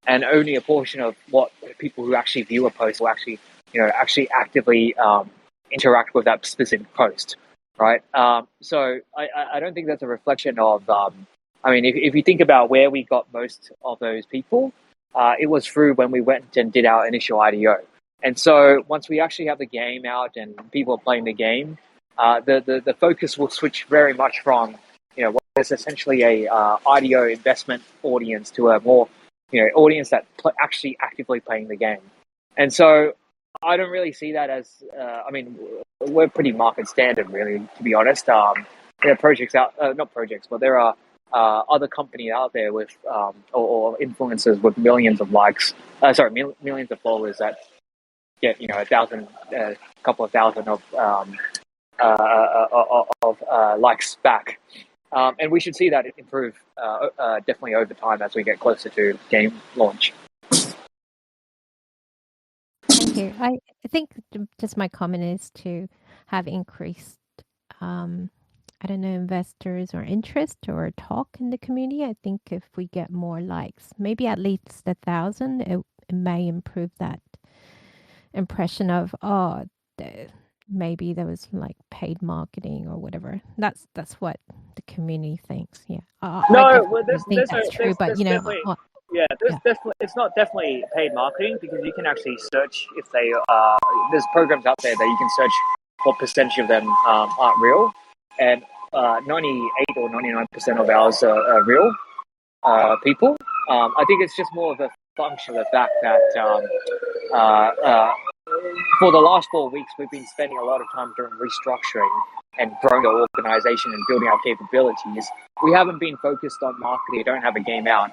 and only a portion of what people who actually view a post will actually actively interact with that specific post. Right. So I don't think that's a reflection of, I mean, if you think about where we got most of those people, it was through when we went and did our initial IDO. And so once we actually have the game out and people are playing the game, the focus will switch very much from, what is essentially a IDO investment audience to a more, audience that actually actively playing the game. And so I don't really see that as, I mean, we're pretty market standard, really, to be honest. There are projects out, not projects, but there are other companies out there with, or influencers with millions of likes, millions of followers that get, a couple of thousand of likes back. And we should see that improve definitely over time as we get closer to game launch. Thank you. I think just my comment is to have increased, I don't know, investors or interest or talk in the community. I think if we get more likes, maybe at least 1,000, it may improve that impression of, maybe there was like paid marketing or whatever. That's what the community thinks. Yeah. Think that's true, but definitely, it's not definitely paid marketing, because you can actually search if they there's programs out there that you can search what percentage of them aren't real, and 98 or 99% of ours are real people. I think it's just more of a function of the fact that for the last 4 weeks we've been spending a lot of time doing restructuring and growing the organization and building our capabilities. We haven't been focused on marketing. We don't have a game out.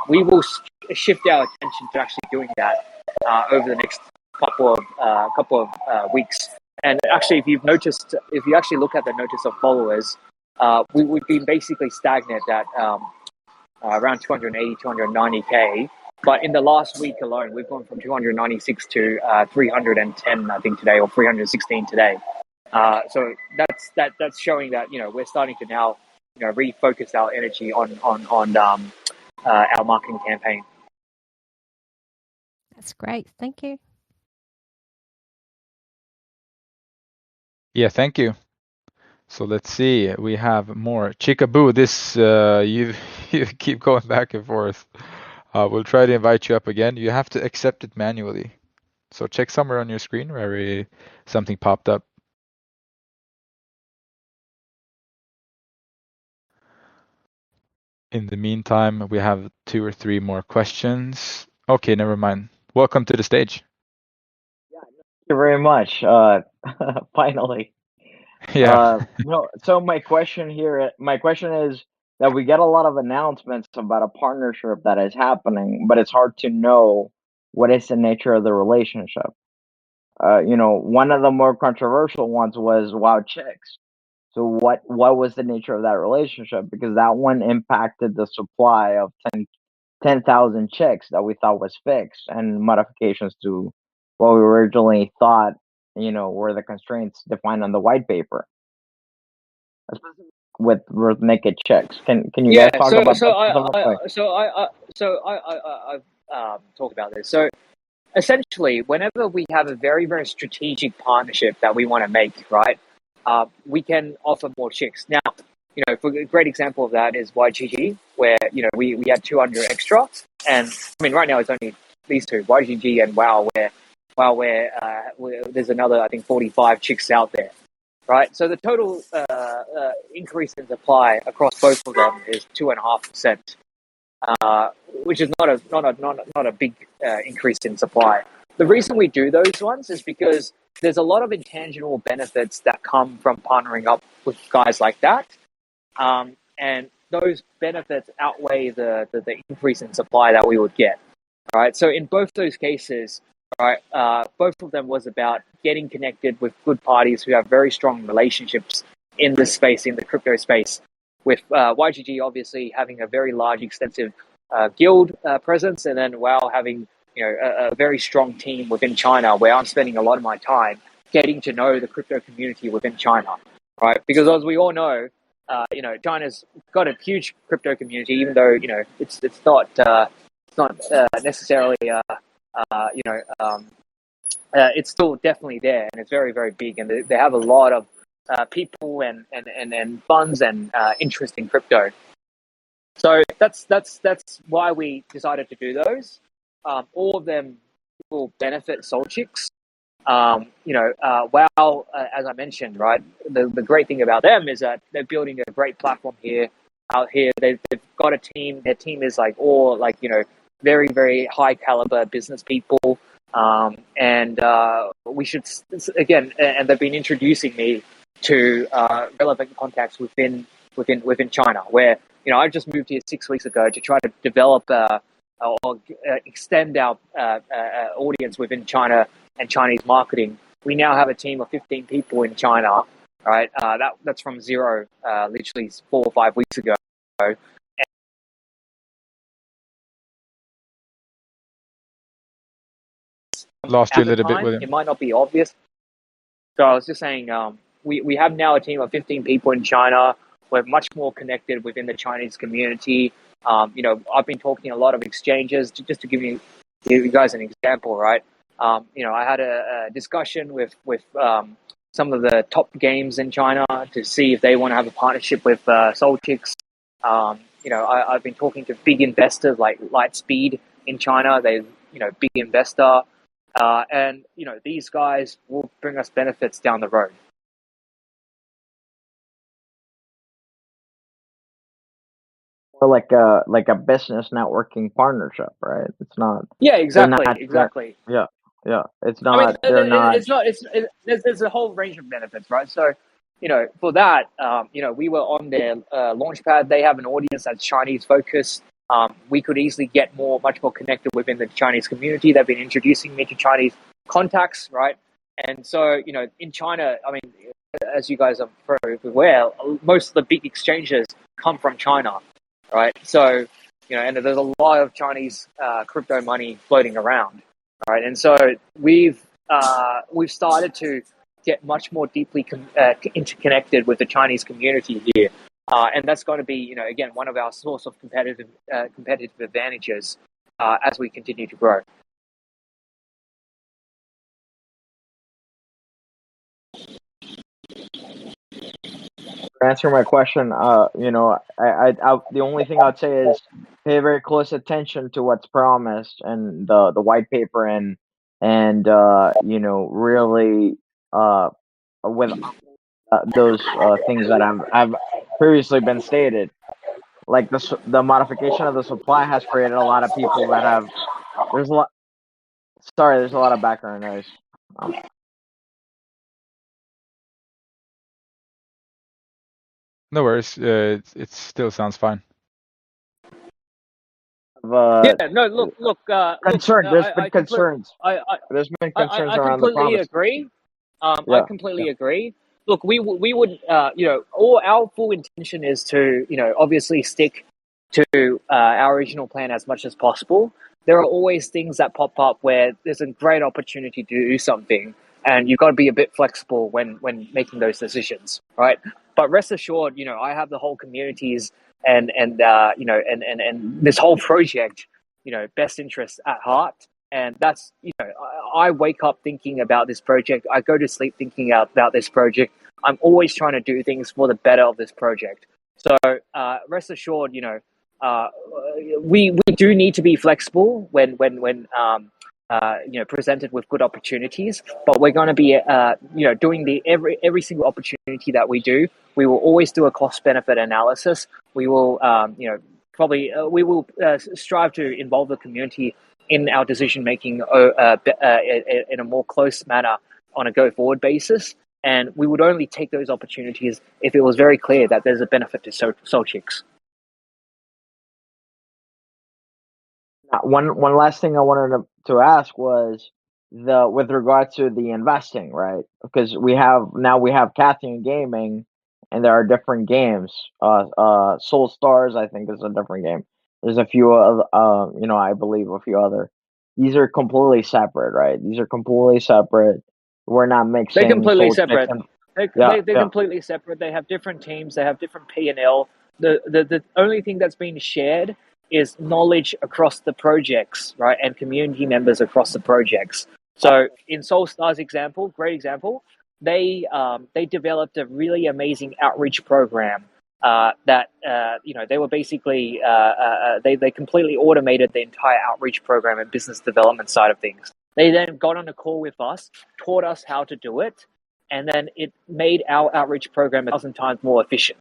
We will shift our attention to actually doing that over the next couple of weeks. And actually, if you actually look at the notice of followers, we've been basically stagnant at around 280, 290k. But in the last week alone, we've gone from 296 to 310, I think, today, or 316 today. So that's showing that we're starting to now refocus our energy on our marketing campaign. That's great. Thank you. Yeah, thank you. So let's see. We have more. Chickaboo, this you you keep going back and forth. We'll try to invite you up again. You have to accept it manually. So check somewhere on your screen where something popped up. In the meantime, we have 2 or 3 more questions. Okay, never mind. Welcome to the stage. Thank you very much. Finally. Yeah. No, so my question is that we get a lot of announcements about a partnership that is happening, but it's hard to know what is the nature of the relationship. One of the more controversial ones was Wow Chicks. So what was the nature of that relationship? Because that one impacted the supply of 10,000 chicks that we thought was fixed, and modifications to what we originally thought, were the constraints defined on the white paper, especially with naked chicks. Can you guys talk about that specifically? I've talked about this. So essentially, whenever we have a very, very strategic partnership that we want to make, right, we can offer more chicks. Now, for a great example of that is YGG, where, we had 200 extra. And I mean, right now it's only these two, YGG and where there's another, I think, 45 chicks out there, right? So the total increase in supply across both of them is 2.5%. Which is not a big increase in supply. The reason we do those ones is because there's a lot of intangible benefits that come from partnering up with guys like that, and those benefits outweigh the increase in supply that we would get. Right. So in both those cases, right, both of them was about getting connected with good parties who have very strong relationships in this space, in the crypto space. With YGG obviously having a very large, extensive guild presence, and then WoW having a very strong team within China, where I'm spending a lot of my time getting to know the crypto community within China, right? Because as we all know, China's got a huge crypto community, even though it's not necessarily it's still definitely there, and it's very, very big, and they have a lot of people and funds and interest in crypto. So that's why we decided to do those. All of them will benefit SolChicks. WoW, as I mentioned, right, the great thing about them is that they're building a great platform out here. They've got a team. Their team is all very, very high caliber business people. And we should, again, and they've been introducing me to relevant contacts within China, where I just moved here 6 weeks ago to try to develop or extend our audience within China and Chinese marketing. We now have a team of 15 people in China, right? That's from zero, literally 4 or 5 weeks ago. Lost you a little bit with it might not be obvious. So I was just saying, we have now a team of 15 people in China. We're much more connected within the Chinese community. I've been talking a lot of exchanges. Just to give you guys an example, right? I had a discussion with some of the top games in China to see if they want to have a partnership with SolChicks. I've been talking to big investors like Lightspeed in China. They're big investor. And these guys will bring us benefits down the road. Or like a business networking partnership, right? It's not. Yeah, exactly. Yeah. It's not. They're not. It's not. There's a whole range of benefits, right? So, for that, we were on their launchpad. They have an audience that's Chinese focused. We could easily get much more connected within the Chinese community. They've been introducing me to Chinese contacts, right? And so, in China, I mean, as you guys are probably aware, most of the big exchanges come from China, right? So, and there's a lot of Chinese crypto money floating around, right? And so we've started to get much more deeply interconnected with the Chinese community here. and that's going to be, again, one of our source of competitive advantages as we continue to grow. To answer my question, the only thing I'd say is pay very close attention to what's promised and the white paper and really with those things that have previously been stated. Like the modification of the supply has created a lot of people that have. There's a lot. Sorry, there's a lot of background noise. No worries. It still sounds fine. Look. Concern. There's been concerns. There's been concerns I around the completely promise. agree. I completely agree. Look, we would, all our full intention is to, obviously stick to our original plan as much as possible. There are always things that pop up where there's a great opportunity to do something, and you've got to be a bit flexible when making those decisions, right? But rest assured, I have the whole communities and this whole project, best interests at heart. And that's, I wake up thinking about this project. I go to sleep thinking about this project. I'm always trying to do things for the better of this project. So rest assured, we do need to be flexible when presented with good opportunities. But we're going to be, doing every single opportunity that we do. We will always do a cost benefit analysis. We will, we will strive to involve the community in our decision making in a more close manner on a go forward basis. And we would only take those opportunities if it was very clear that there's a benefit to SolChicks. One last thing I wanted to ask was with regard to the investing, right? Because we have Catheon Gaming, and there are different games. Soul Stars, I think, is a different game. There's a few other, I believe a few other. These are completely separate, right? These are completely separate. We're not mixing. They're completely separate. They're Yeah. completely separate. They have different teams. They have different P&L. The only thing that's being shared is knowledge across the projects, right, and community members across the projects. So in SolStar's example, great example, they developed a really amazing outreach program that they were basically they completely automated the entire outreach program and business development side of things. They then got on a call with us, taught us how to do it, and then it made our outreach program 1,000 times more efficient.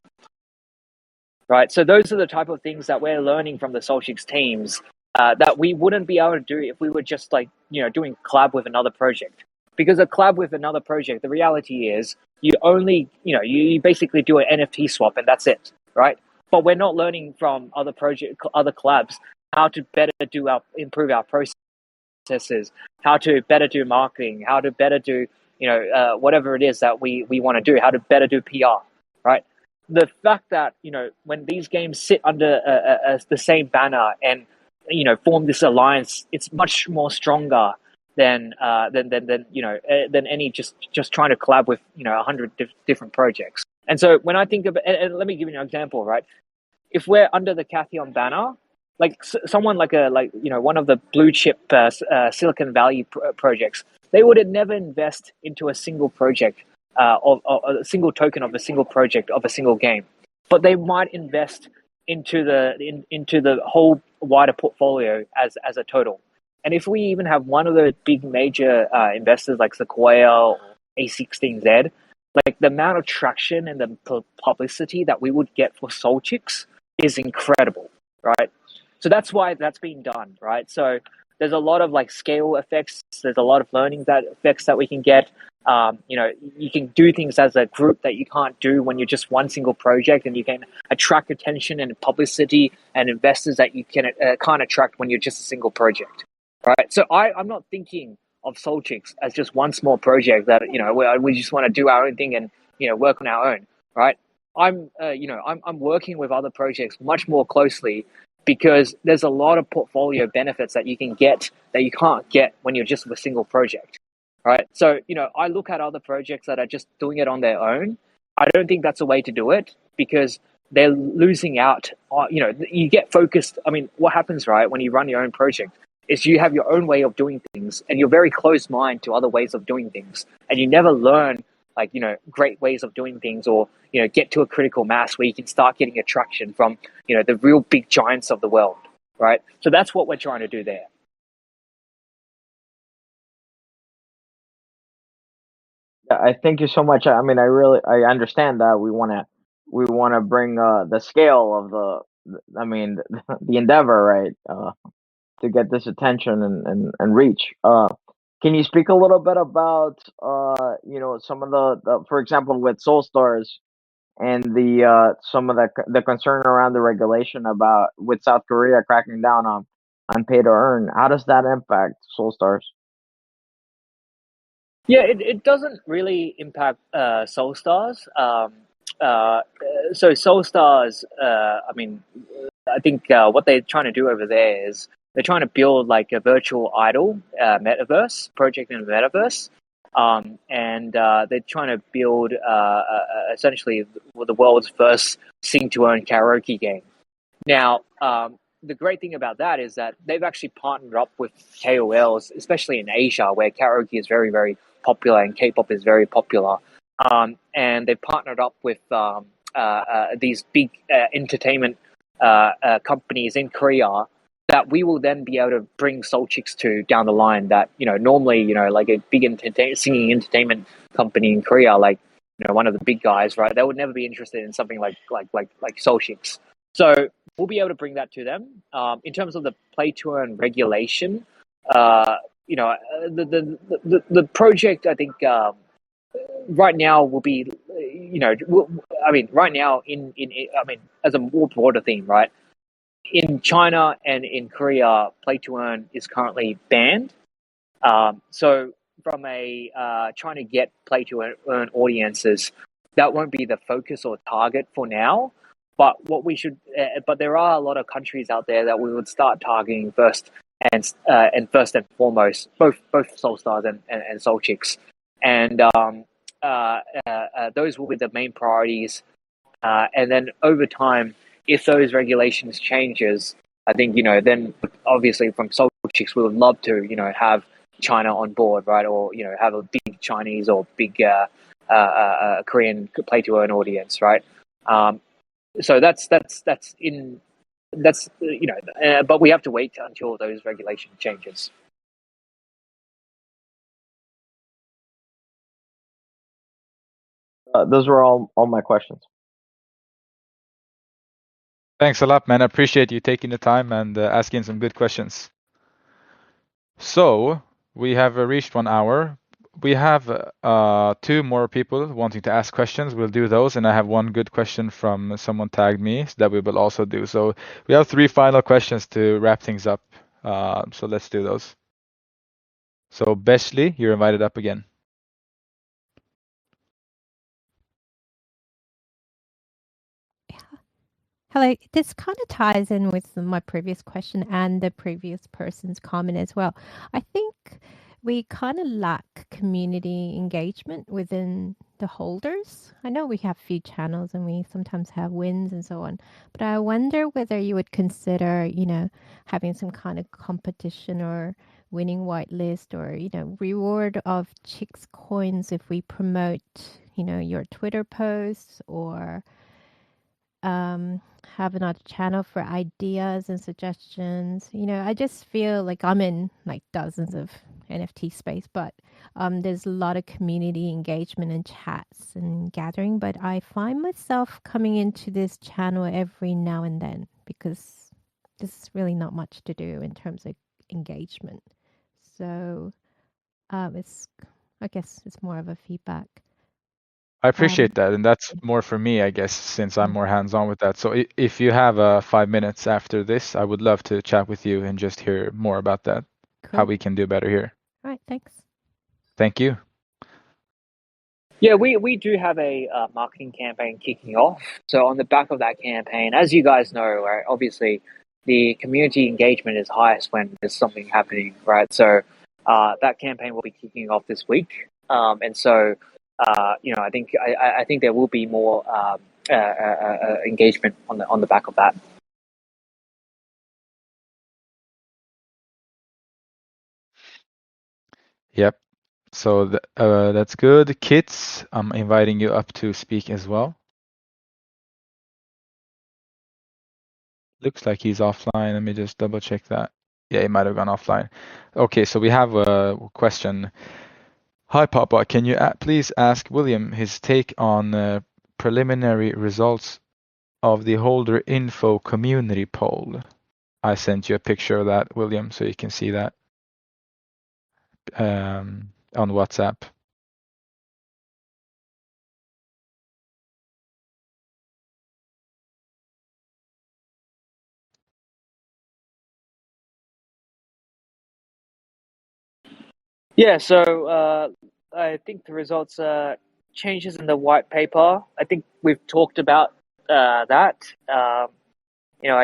Right, so those are the type of things that we're learning from the SolChicks teams that we wouldn't be able to do if we were just doing collab with another project. Because a collab with another project, the reality is you only, you basically do an NFT swap and that's it, right? But we're not learning from other collabs how to better improve our processes, how to better do marketing, how to better do, whatever it is that we want to do, how to better do PR, right? The fact that, when these games sit under the same banner and, form this alliance, it's much more stronger than any just trying to collab with, 100 different projects. And so when I think of, and let me give you an example, right? If we're under the Catheon banner, like someone one of the blue chip Silicon Valley projects, they would never invest into a single project. Of a single token of a single project of a single game, but they might invest into the whole wider portfolio as a total. And if we even have one of the big major investors like Sequoia or A16Z, like the amount of traction and the publicity that we would get for SolChicks is incredible, right? So that's why that's being done, right? So there's a lot of scale effects. There's a lot of learning effects that we can get. You can do things as a group that you can't do when you're just one single project, and you can attract attention and publicity and investors that you can't attract when you're just a single project, right? So I'm not thinking of SolChicks as just one small project that we just want to do our own thing and work on our own, right? I'm working with other projects much more closely because there's a lot of portfolio benefits that you can get that you can't get when you're just a single project. Right. So, I look at other projects that are just doing it on their own. I don't think that's a way to do it because they're losing out on, you get focused. I mean, what happens, right, when you run your own project is you have your own way of doing things, and you're very close mind to other ways of doing things, and you never learn great ways of doing things, or get to a critical mass where you can start getting attraction from the real big giants of the world, right? So that's what we're trying to do there. I thank you so much. I mean, I understand that we want to bring the scale of the endeavor, right, to get this attention and reach. Can you speak a little bit about some of the for example with Soul Stars and the some of the concern around the regulation about with South Korea cracking down on pay to earn? How does that impact Soul Stars? Yeah, it doesn't really impact Soul Stars. So Soul Stars, I mean, I think what they're trying to do over there is they're trying to build like a virtual idol metaverse project in the metaverse, and they're trying to build essentially the world's first sing-to-earn karaoke game. Now, the great thing about that is that they've actually partnered up with KOLs, especially in Asia, where karaoke is very, very popular and K-pop is very popular. And they've partnered up with these big entertainment companies in Korea that we will then be able to bring SolChicks to down the line. That normally like a big singing entertainment company in Korea, like one of the big guys, right? They would never be interested in something like SolChicks. So we'll be able to bring that to them. In terms of the play-to-earn regulation, the project, I think, right now will be, right now as a more broader theme, right? In China and in Korea, play-to-earn is currently banned. So from trying to get play-to-earn audiences, that won't be the focus or target for now. But but there are a lot of countries out there that we would start targeting first, and first and foremost, both SolStars and SolChicks, and those will be the main priorities. And then over time, if those regulations changes, I think then obviously from SolChicks we would love to have China on board, right, or have a big Chinese or big Korean play-to-earn audience, right? So but we have to wait until those regulation changes. Those were all my questions. Thanks a lot, man. I appreciate you taking the time and asking some good questions. So we have reached 1 hour. We have 2 more people wanting to ask questions. We'll do those, and I have one good question from someone tagged me that we will also do. So we have 3 final questions to wrap things up. So let's do those. So Beshley, you're invited up again. Hello. This kind of ties in with my previous question and the previous person's comment as well. I think we kind of lack community engagement within the holders. I know we have few channels and we sometimes have wins and so on, but I wonder whether you would consider, having some kind of competition or winning whitelist or, reward of Chicks coins if we promote, your Twitter posts, or have another channel for ideas and suggestions. I just feel like I'm in like dozens of NFT space, but there's a lot of community engagement and chats and gathering, but I find myself coming into this channel every now and then because there's really not much to do in terms of engagement. So I guess it's more of a feedback. I appreciate that, and that's more for me, I guess, since I'm more hands-on with that. So if you have 5 minutes after this, I would love to chat with you and just hear more about that, how we can do better here. All right, thanks. Thank you. Yeah, we do have a marketing campaign kicking off. So on the back of that campaign, as you guys know, right, obviously the community engagement is highest when there's something happening, right? So that campaign will be kicking off this week, and so I think there will be more engagement on the back of that. Yep. So that's good. Kits, I'm inviting you up to speak as well. Looks like he's offline. Let me just double check that. Yeah, he might have gone offline. Okay, so we have a question. Hi, Papa. Can you please ask William his take on preliminary results of the holder info community poll? I sent you a picture of that, William, so you can see that on WhatsApp. Yeah, so I think the results changes in the white paper. I think we've talked about that. I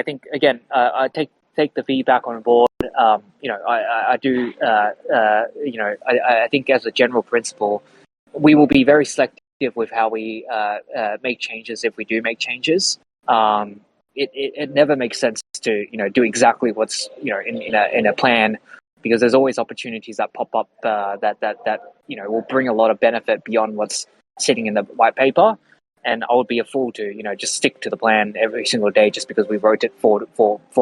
think again, I take the feedback on board. I do. I think as a general principle, we will be very selective with how we make changes if we do make changes. It never makes sense to do exactly what's in a plan, because there's always opportunities that pop up that will bring a lot of benefit beyond what's sitting in the white paper. And I would be a fool to just stick to the plan every single day just because we wrote it 4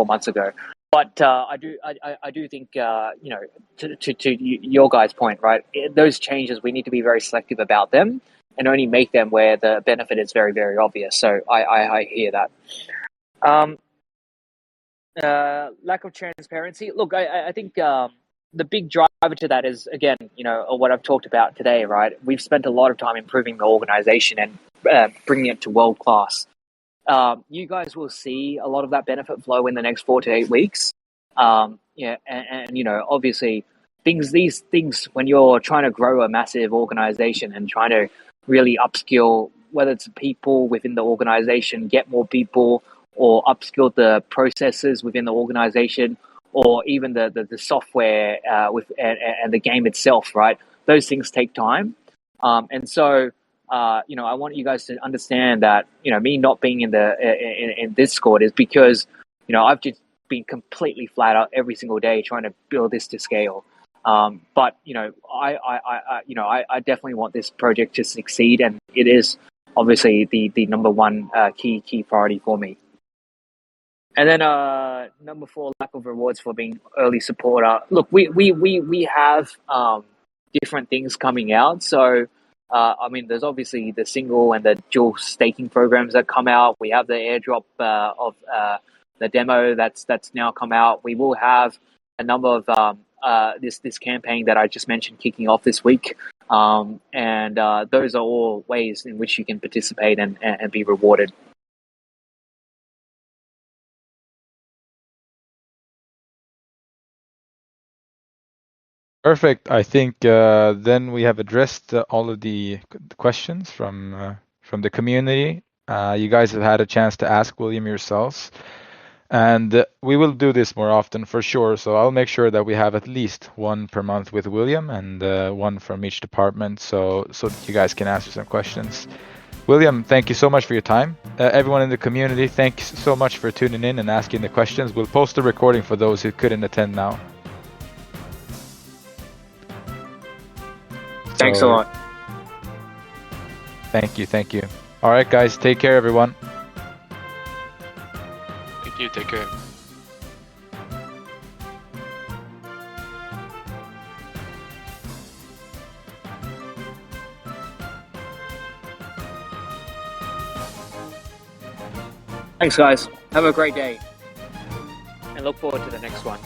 months ago. But I do think to your guys' point, right? Those changes, we need to be very selective about them and only make them where the benefit is very, very obvious. So I hear that. Lack of transparency. Look, I think the big driver to that is, again, what I've talked about today, right? We've spent a lot of time improving the organization and bringing it to world class. You guys will see a lot of that benefit flow in the next 4 to 8 weeks. Obviously, these things, when you're trying to grow a massive organization and trying to really upskill, whether it's people within the organization, get more people, or upskill the processes within the organization, or even the software and the game itself, right? Those things take time. And so, I want you guys to understand that, me not being in Discord is because, I've just been completely flat out every single day trying to build this to scale. But I definitely want this project to succeed, and it is obviously the number one key priority for me. And then number 4, lack of rewards for being early supporter. Look, we have different things coming out. So there's obviously the single and the dual staking programs that come out. We have the airdrop of the demo that's now come out. We will have a number of this campaign that I just mentioned kicking off this week. And those are all ways in which you can participate and be rewarded. Perfect. I think then we have addressed all of the questions from the community. You guys have had a chance to ask William yourselves, and we will do this more often for sure. So I'll make sure that we have at least one per month with William and one from each department, so you guys can answer some questions. William, thank you so much for your time. Everyone in the community, thanks so much for tuning in and asking the questions. We'll post the recording for those who couldn't attend now. Thanks a lot. Thank you. All right, guys, take care, everyone. Thank you. Take care. Thanks, guys. Have a great day, and look forward to the next one.